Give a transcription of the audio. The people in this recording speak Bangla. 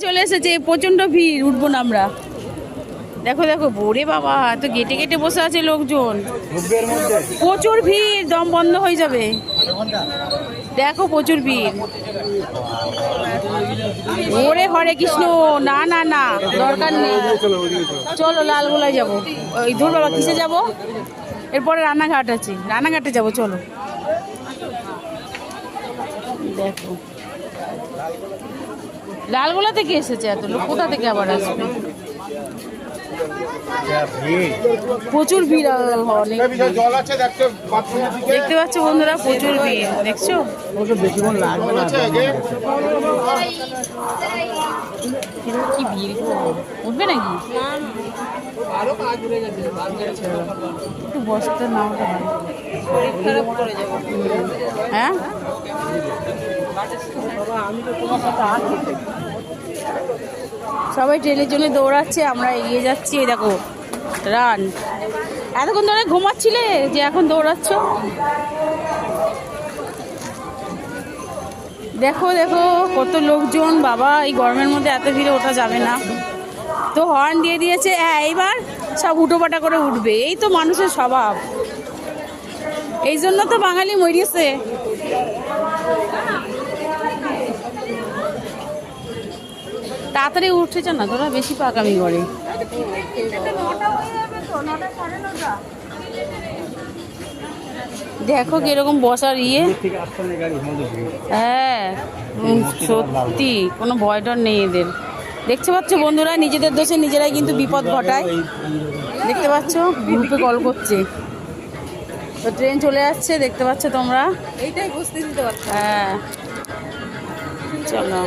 চলে এসেছে, প্রচন্ড ভিড়, উঠবো না আমরা। দেখো দেখো, ওরে বাবা, তো গেটে গেটে বসে আছে লোকজন, প্রচুর ভিড়, দম বন্ধ হয়ে যাবে। দেখো প্রচুর ভিড়। ওরে হরে কৃষ্ণ, না না না, দরকার নেই, চলো লালগোলায় যাবো। ওই ধর বাবা, কিসে যাবো? এরপরে রানাঘাট আছে, রানাঘাটে যাবো, চলো। দেখো লালগোলা থেকে এসেছে এত লোক, কোথা থেকে আবার আসবে? প্রচুর ভিড়, অনেক দেখতে পাচ্ছ বন্ধুরা, প্রচুর ভিড়, দেখছো? কি ভিড়, উঠবে নাকি? একটু বসতে না হলে ভালো, শরীর খারাপ করে যাবো। হ্যাঁ, সবাই ট্রেনের জন্য দৌড়াচ্ছে, আমরা এগিয়ে যাচ্ছি। এই দেখো রান, এতক্ষণ ধরে ঘুমাচ্ছিলে যে এখন দৌড়াচ্ছ। দেখো দেখো কত লোকজন, বাবা এই গরমের মধ্যে এত ভিড়ে ওঠা যাবে না। তো হর্ন দিয়ে দিয়েছে, হ্যাঁ এইবার সব উটোপাটা করে উঠবে, এই তো মানুষের স্বভাব, এই জন্য তো বাঙালি মরিয়েছে। তাড়াতাড়ি উঠেছ না তোরা, বেশি পাকামি করে। দেখো কিরকম বসার ইয়ে, হ্যাঁ সত্যি কোনো ভয় ডর নেই এদের। দেখতে পাচ্ছ বন্ধুরা, নিজেদের দোষে নিজেরাই কিন্তু বিপদ ঘটায়। দেখতে পাচ্ছ গ্রুপে কল করছে, তো ট্রেন চলে যাচ্ছে, দেখতে পাচ্ছ তোমরা, এইটাই বুঝতে দিতে পারছো। হ্যাঁ চলো।